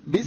ایرانی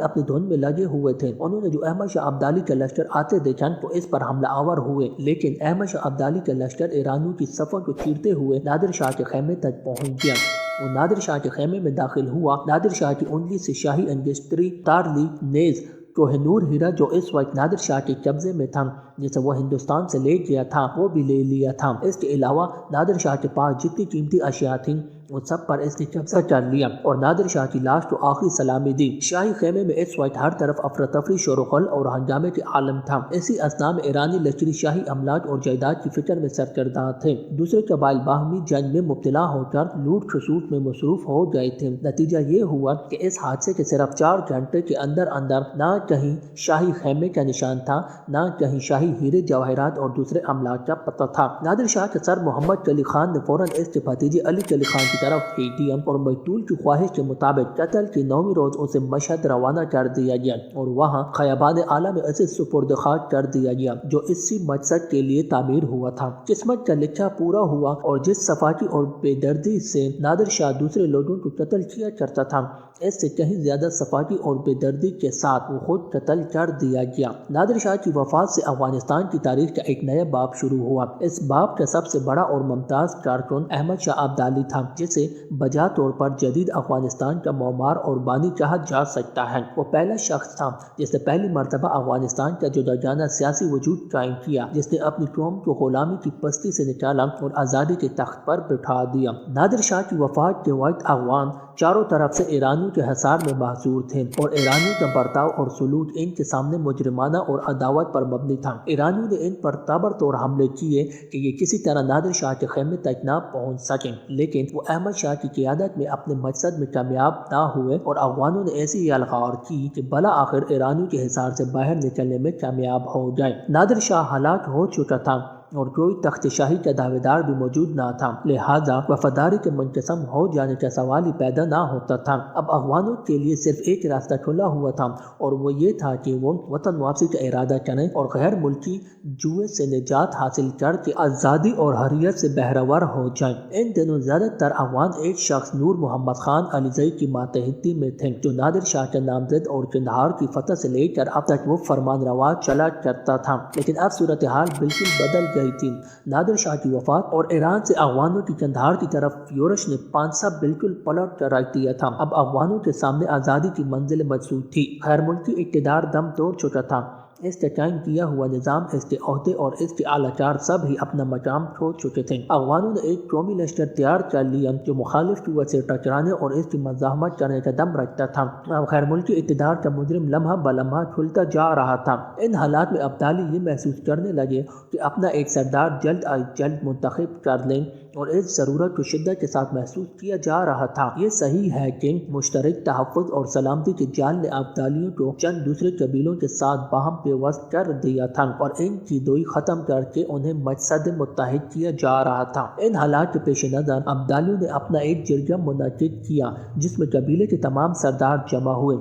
اپنی دھن میں لگے ہوئے تھے۔ انہوں نے جو احمد شاہ ابدالی کا لشکر آتے دیکھا تو اس پر حملہ آور ہوئے، لیکن احمد شاہ ابدالی کا لشکر ایرانیوں کی صفوں کو چیرتے ہوئے نادر شاہ کے خیمے تک پہنچ گیا۔ وہ نادر شاہ کے خیمے میں داخل ہوا۔ نادر شاہ کی انگلی سے شاہی انگشتری، تارلی، نیز، کوہ نور ہیرا جو اس وقت نادر شاہ کے قبضے میں تھا، جسے وہ ہندوستان سے لے گیا تھا، وہ بھی لے لیا تھا۔ اس کے علاوہ نادر شاہ کے پاس جتنی قیمتی اشیاء تھیں وہ سب پر اس نے قبضہ کر لیا اور نادر شاہ کی لاش کو آخری سلامی دی۔ شاہی خیمے میں اس وقت ہر طرف افراتفری، شور و غل اور ہنگامے کے عالم تھا۔ اسی اثناء میں ایرانی لشکری شاہی املاک اور جائیداد کی فکر میں سرگرداں تھے۔ دوسرے قبائل باہمی جنگ میں مبتلا ہو کر لوٹ کھسوٹ میں مصروف ہو گئے تھے۔ نتیجہ یہ ہوا کہ اس حادثے کے صرف 4 گھنٹے کے اندر نہ کہیں شاہی خیمے کا نشان تھا، نہ کہیں شاہی ہیرے جواہرات اور دوسرے املاک کا پتہ تھا۔ نادر شاہ کے سر محمد قلی خان نے فوراً اس کے بھتیجے علی قلی خان کی طرف بھیج دیا اور مقتول کی خواہش کے مطابق قتل کے 9ویں روز اسے مشہد روانہ کر دیا گیا اور وہاں خیابان اعلیٰ میں اسے سپرد خاک کر دیا گیا جو اسی مقصد کے لیے تعمیر ہوا تھا۔ قسمت کا لکھا پورا ہوا اور جس صفائی اور بے دردی سے نادر شاہ دوسرے لوگوں کو قتل کیا کرتا تھا، اس سے کہیں زیادہ صفائی اور بے دردی کے ساتھ وہ خود قتل کر دیا گیا۔ نادر شاہ کی وفات سے افغانستان کی تاریخ کا ایک نیا باب شروع ہوا۔ اس باب کا سب سے بڑا اور ممتاز کارکن احمد شاہ ابدالی تھا، جسے بجا طور پر جدید افغانستان کا معمار اور بانی کہا جا سکتا ہے۔ وہ پہلا شخص تھا جس نے پہلی مرتبہ افغانستان کا جدا جانا سیاسی وجود قائم کیا، جس نے اپنی قوم کو غلامی کی پستی سے نکالا اور آزادی کے تخت پر بٹھا دیا۔ نادر شاہ کی وفات کے وقت افغان چاروں طرف سے ایرانیوں کے حصار میں محصور تھے اور ایرانیوں کا برتاؤ اور سلوک ان کے سامنے مجرمانہ اور عداوت پر مبنی تھا۔ ایرانیوں نے ان پر تابڑتوڑ حملے کیے کہ یہ کسی طرح نادر شاہ کے خیمے تک نہ پہنچ سکیں، لیکن وہ احمد شاہ کی قیادت میں اپنے مقصد میں کامیاب نہ ہوئے اور افغانوں نے ایسی یلغار کی کہ بلا آخر ایرانیوں کے حصار سے باہر نکلنے میں کامیاب ہو گئے۔ نادر شاہ ہلاک ہو چکا تھا اور کوئی تخت شاہی کا دعویدار بھی موجود نہ تھا، لہذا وفاداری کے منقسم ہو جانے کا سوال ہی پیدا نہ ہوتا تھا۔ اب افغانوں کے لیے صرف ایک راستہ کھلا ہوا تھا اور وہ یہ تھا کہ وہ وطن واپسی کا ارادہ کریں اور غیر ملکی جوئے سے نجات حاصل کر کے آزادی اور حریت سے بہرور ہو جائیں۔ ان دنوں زیادہ تر افغان ایک شخص نور محمد خان علیزئی کی ماتحتی میں تھے، جو نادر شاہ کا نامزد اور قندھار کی فتح سے لے کر اب تک وہ فرمان روا چلا کرتا تھا، لیکن اب صورتحال بالکل بدل گئی تھی۔ نادر شاہ کی وفات اور ایران سے افغانوں کی قندھار کی طرف یورش نے پانسا بالکل پلٹ کر رکھ دیا تھا۔ اب افغانوں کے سامنے آزادی کی منزل مقصود تھی۔ غیر ملکی اقتدار دم توڑ چکا تھا۔ اس کا قائم کیا ہوا نظام، اس کے عہدے اور اس کے اعلی کار سب ہی اپنا مقام کھو چکے تھے۔ افغانوں نے ایک قومی لشکر تیار کر لیا جو مخالف قوت سے ٹکرانے اور اس کی مزاحمت کرنے کا دم رکھتا تھا۔ غیر ملکی اقتدار کا مجرم لمحہ بلمحہ کھلتا جا رہا تھا۔ ان حالات میں ابدالی یہ محسوس کرنے لگے کہ اپنا ایک سردار جلد از جلد منتخب کر لیں اور اس ضرورت کو شدت کے ساتھ محسوس کیا جا رہا تھا۔ یہ صحیح ہے کہ مشترک تحفظ اور سلامتی کے جال نے ابدالیوں کو چند دوسرے قبیلوں کے ساتھ باہم پیوست کر دیا تھا اور ان کی دوئی ختم کر کے انہیں مقصد متحد کیا جا رہا تھا۔ ان حالات کے پیش نظر ابدالیوں نے اپنا ایک جرگہ منعقد کیا جس میں قبیلے کے تمام سردار جمع ہوئے۔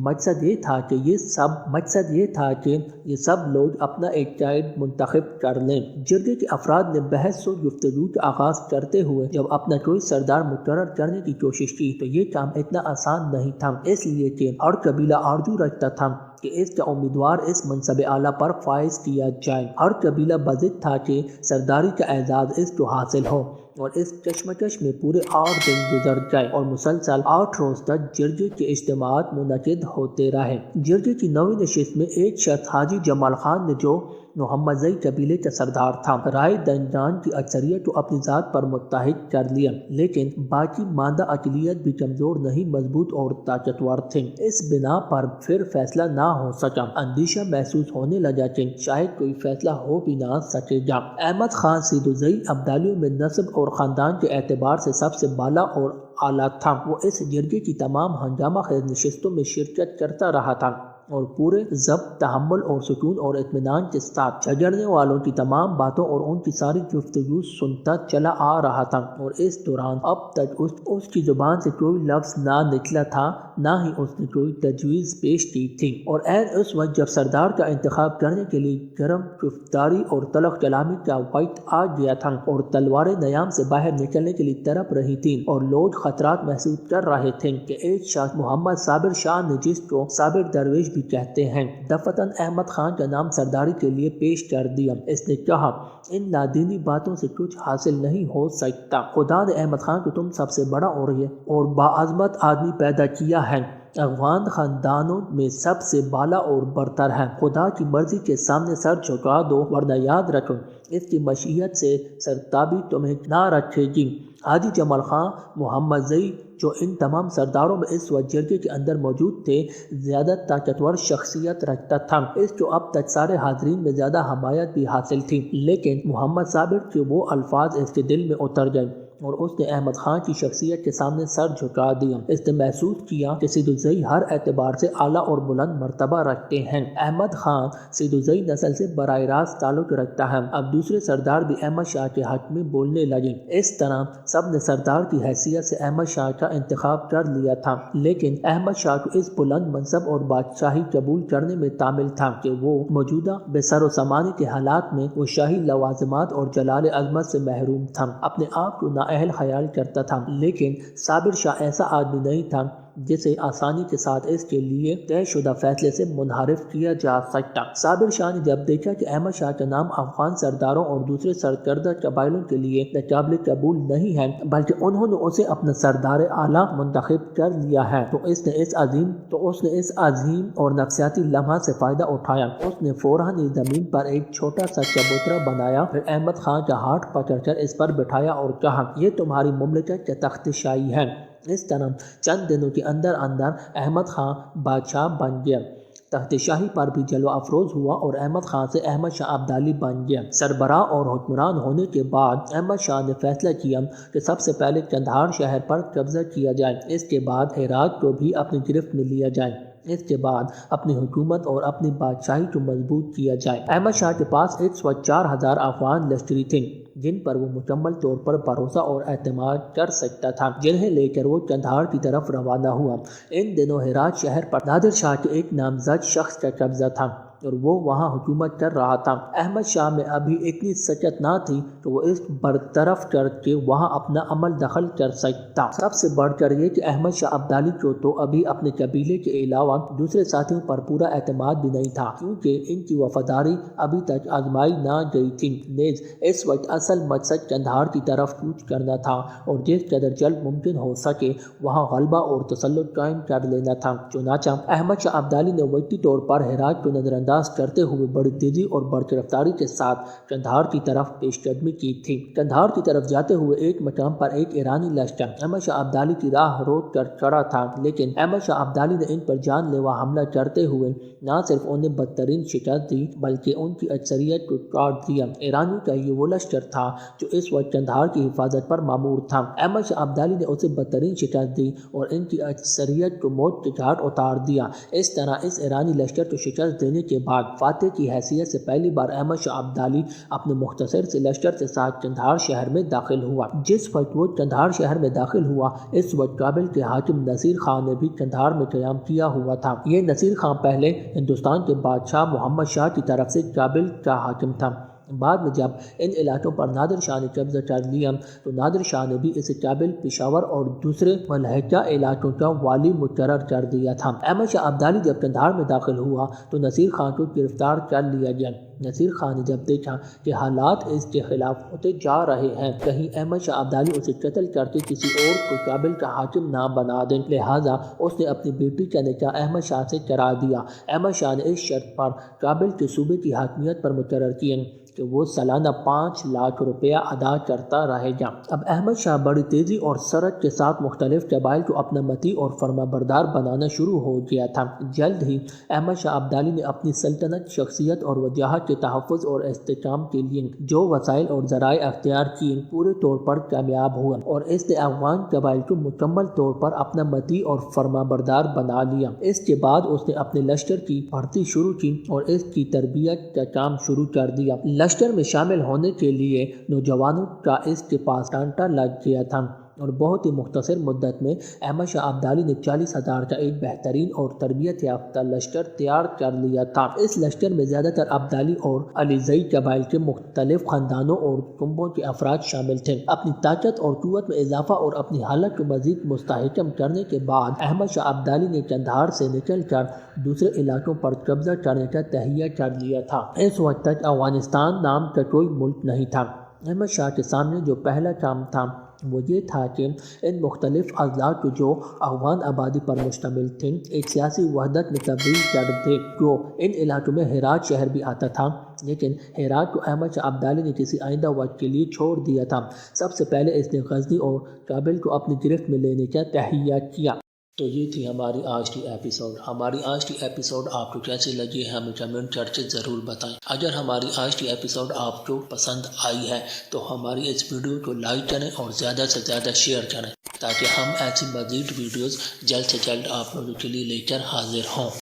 مقصد یہ تھا کہ یہ سب لوگ اپنا ایک قائد منتخب کر لیں۔ جرگے کے افراد نے بحث و گفتگو کا آغاز کرتے ہوئے جب اپنا کوئی سردار مقرر کرنے کی کوشش کی تو یہ کام اتنا آسان نہیں تھا، اس لیے کہ ہر قبیلہ آرزو رکھتا تھا کہ اس کا امیدوار اس منصب اعلیٰ پر فائز کیا جائے۔ ہر قبیلہ بضد تھا کہ سرداری کا اعزاز اس کو حاصل ہو اور اس کشمکش میں پورے 8 دن گزر گئے اور مسلسل 8 روز تک جرگے کے اجتماعات منعقد ہوتے رہے۔ جرگے کی 9ویں نشست میں ایک شخص حاجی جمال خان نے، جو محمدزئی قبیلے کا سردار تھا، رائے دہندگان کی اکثریت کو اپنی ذات پر متحد کر لیا، لیکن باقی ماندہ اقلیت بھی کمزور نہیں، مضبوط اور طاقتور تھے۔ اس بنا پر پھر فیصلہ نہ ہو سکا۔ اندیشہ محسوس ہونے لگا کہ شاید کوئی فیصلہ ہو بھی نہ سکے گا۔ احمد خان سیدوزئی ابدالیوں میں نسب اور خاندان کے اعتبار سے سب سے بالا اور اعلیٰ تھا۔ وہ اس جرگے کی تمام ہنگامہ خیز نشستوں میں شرکت کرتا رہا تھا۔ اور پورے ضبط، تحمل اور سکون اور اطمینان کے ساتھ جھگڑنے والوں کی تمام باتوں اور ان کی ساری گفتگو سنتا چلا آ رہا تھا، اور اس دوران اب تک اس کی زبان سے کوئی لفظ نہ نکلا تھا، نہ ہی اس نے کوئی تجویز پیش کی تھی۔ اور عین اس وقت جب سردار کا انتخاب کرنے کے لیے گرم گفتاری اور تلخ کلامی کا وقت آ گیا تھا اور تلواریں نیام سے باہر نکلنے کے لیے تڑپ رہی تھیں اور لوگ خطرات محسوس کر رہے تھے کہ ایک شخص محمد صابر شاہ نے، جس کو صابر درویش بھی کہتے ہیں، دفعتاً احمد خان کا نام سرداری کے لیے پیش کر دیا۔ اس نے کہا، ان نادینی باتوں سے کچھ حاصل نہیں ہو سکتا۔ خدا نے احمد خان کو تم سب سے بڑا اور باعظمت آدمی پیدا کیا ہے، افغان خاندانوں میں سب سے بالا اور برتر ہے۔ خدا کی مرضی کے سامنے سر جھکا دو، ورنہ یاد رکھو اس کی مشیت سے سرتابی تمہیں نہ رکھے گی۔ حاجی جمال خان محمد زئی، جو ان تمام سرداروں میں اس وقت جرگے کے اندر موجود تھے، زیادہ طاقتور شخصیت رکھتا تھا، اس کو اب تک سارے حاضرین میں زیادہ حمایت بھی حاصل تھی، لیکن محمد صابر کے وہ الفاظ اس کے دل میں اتر گئے اور اس نے احمد خان کی شخصیت کے سامنے سر جھکا دیا۔ اس نے محسوس کیا کہ سید الزئی ہر اعتبار سے اعلیٰ اور بلند مرتبہ رکھتے ہیں۔ احمد خان سید الزئی نسل سے براہ راست تعلق رکھتا ہے۔ اب دوسرے سردار بھی احمد شاہ کے حق میں بولنے لگے۔ اس طرح سب نے سردار کی حیثیت سے احمد شاہ کا انتخاب کر لیا تھا، لیکن احمد شاہ کو اس بلند منصب اور بادشاہی قبول کرنے میں تعمل تھا کہ وہ موجودہ بے سر و سامانی کے حالات میں وہ شاہی لوازمات اور جلال عظمت سے محروم تھا، اپنے آپ کو نااہل خیال کرتا تھا۔ لیکن صابر شاہ ایسا آدمی نہیں تھا جسے آسانی کے ساتھ اس کے لیے طے شدہ فیصلے سے منحرف کیا جا سکتا۔ صابر شاہ نے جب دیکھا کہ احمد شاہ کا نام افغان سرداروں اور دوسرے سرکردہ قبائلوں کے لیے قابل قبول نہیں ہے، بلکہ انہوں نے اسے اپنا سردار اعلیٰ منتخب کر لیا ہے، تو اس نے اس عظیم اور نفسیاتی لمحہ سے فائدہ اٹھایا۔ اس نے فوراً ہی زمین پر ایک چھوٹا سا چبوترا بنایا، پھر احمد خان کا ہاتھ پکڑ کر اس پر بٹھایا اور کہا، یہ تمہاری مملکت کا تخت شاہی ہے۔ اس طرح چند دنوں کے اندر احمد خان بادشاہ بن گیا، تخت شاہی پر بھی جلوہ افروز ہوا اور احمد خان سے احمد شاہ ابدالی بن گیا۔ سربراہ اور حکمران ہونے کے بعد احمد شاہ نے فیصلہ کیا کہ سب سے پہلے قندھار شہر پر قبضہ کیا جائے، اس کے بعد ہرات کو بھی اپنی گرفت میں لیا جائے، اس کے بعد اپنی حکومت اور اپنی بادشاہی کو مضبوط کیا جائے۔ احمد شاہ کے پاس اس وقت 4000 افغان لشکری تھے، جن پر وہ مکمل طور پر بھروسہ اور اعتماد کر سکتا تھا، جنہیں لے کر وہ قندھار کی طرف روانہ ہوا۔ ان دنوں ہرات شہر پر نادر شاہ کے ایک نامزد شخص کا قبضہ تھا اور وہ وہاں حکومت کر رہا تھا۔ احمد شاہ میں ابھی اتنی سکت نہ تھی کہ وہ اس برطرف کر کے وہاں اپنا عمل دخل کر سکتا۔ سب سے بڑھ کر یہ کہ احمد شاہ ابدالی کو تو ابھی اپنے قبیلے کے علاوہ دوسرے ساتھیوں پر پورا اعتماد بھی نہیں تھا، کیونکہ ان کی وفاداری ابھی تک آزمائی نہ گئی تھی۔ نیز اس وقت اصل مقصد قندھار کی طرف کوچ کرنا تھا اور جس قدر جلد ممکن ہو سکے وہاں غلبہ اور تسلط قائم کر لینا تھا۔ چنانچہ احمد شاہ ابدالی نے وقتی طور پر ہرات کو نظر انداز کرتے ہوئے بڑی تیزی اور بڑھ رفتاری کے ساتھ قندھار کی طرف پیش قدمی کی تھی۔ قندھار کی طرف جاتے ہوئے ایک مقام پر ایک ایرانی لشکر احمد شاہ ابدالی کی راہ روک کر کھڑا تھا، لیکن احمد شاہ ابدالی نے ان پر جان لیوا حملہ کرتے ہوئے نہ صرف انہیں بدترین شکست دی بلکہ ان کی اکثریت کو کاٹ دیا۔ ایرانی کا یہ وہ لشکر تھا جو اس وقت قندھار کی حفاظت پر مامور تھا۔ احمد شاہ ابدالی نے اسے بدترین شکست دی اور ان کی اکثریت کو موت کے گھاٹ اتار دیا۔ اس طرح اس ایرانی لشکر کو شکست دینے کے بعد فاتح کی حیثیت سے پہلی بار احمد شاہ ابدالی اپنے مختصر سے لشکر کے ساتھ قندھار شہر میں داخل ہوا۔ جس وقت وہ قندھار شہر میں داخل ہوا، اس وقت کابل کے حاکم نصیر خان نے بھی قندھار میں قیام کیا ہوا تھا۔ یہ نصیر خان پہلے ہندوستان کے بادشاہ محمد شاہ کی طرف سے کابل کا حاکم تھا۔ بعد میں جب ان علاقوں پر نادر شاہ نے قبضہ کر لیا تو نادر شاہ نے بھی اسے کابل، پشاور اور دوسرے ملحقہ علاقوں کا والی مقرر کر دیا تھا۔ احمد شاہ ابدالی جب قندھار میں داخل ہوا تو نصیر خان کو گرفتار کر لیا گیا۔ نصیر خان نے جب دیکھا کہ حالات اس کے خلاف ہوتے جا رہے ہیں، کہیں احمد شاہ ابدالی اسے قتل کر کے کسی اور کو کابل کا حاکم نہ بنا دیں، لہٰذا اس نے اپنی بیٹی کا نکاح احمد شاہ سے کرا دیا۔ احمد شاہ نے اس شرط پر کابل کے صوبے کی حاکمیت پر مقرر کیا کہ وہ سالانہ 5 لاکھ روپیہ ادا کرتا رہے گا۔ اب احمد شاہ بڑی تیزی اور سرعت کے ساتھ مختلف قبائل کو اپنا مطیع اور فرما بردار بنانا شروع ہو گیا تھا۔ جلد ہی احمد شاہ عبدالی نے اپنی سلطنت، شخصیت اور وجاہت کے تحفظ اور استحکام کے لیے جو وسائل اور ذرائع اختیار کیے پورے طور پر کامیاب ہوا اور اس نے افغان قبائل کو مکمل طور پر اپنا مطیع اور فرما بردار بنا لیا۔ اس کے بعد اس نے اپنے لشکر کی بھرتی شروع کی اور اس کی تربیت کا کام شروع کر دیا۔ لشکر میں شامل ہونے کے لیے نوجوانوں کا اس کے پاس ڈانٹا لگ گیا تھا اور بہت ہی مختصر مدت میں احمد شاہ عبدالی نے 40,000 کا ایک بہترین اور تربیت یافتہ لشکر تیار کر لیا تھا۔ اس لشکر میں زیادہ تر عبدالی اور علیزئی قبائل کے مختلف خاندانوں اور کنبوں کے افراد شامل تھے۔ اپنی طاقت اور قوت میں اضافہ اور اپنی حالت کو مزید مستحکم کرنے کے بعد احمد شاہ عبدالی نے قندھار سے نکل کر دوسرے علاقوں پر قبضہ کرنے کا تہیہ کر لیا تھا۔ اس وقت تک افغانستان نام کا کوئی ملک نہیں تھا۔ احمد شاہ کے سامنے جو پہلا کام تھا وہ یہ تھا کہ ان مختلف اضلاع کو جو افغان آبادی پر مشتمل تھے ایک سیاسی وحدت میں تبدیل کر دے۔ جو ان علاقوں میں ہرات شہر بھی آتا تھا، لیکن ہرات کو احمد شاہ عبدالی نے کسی آئندہ وقت کے لیے چھوڑ دیا تھا۔ سب سے پہلے اس نے غزنی اور کابل کو اپنی گرفت میں لینے کا تہیہ کیا۔ تو یہ تھی ہماری آج کی ایپیسوڈ۔ ہماری آج کی ایپیسوڈ آپ کو کیسی لگی ہے ہمیں کمنٹ کر کے ضرور بتائیں۔ اگر ہماری آج کی ایپیسوڈ آپ کو پسند آئی ہے تو ہماری اس ویڈیو کو لائک کریں اور زیادہ سے زیادہ شیئر کریں تاکہ ہم ایسی مزید ویڈیوز جلد سے جلد آپ لوگوں کے لیے لے کر حاضر ہوں۔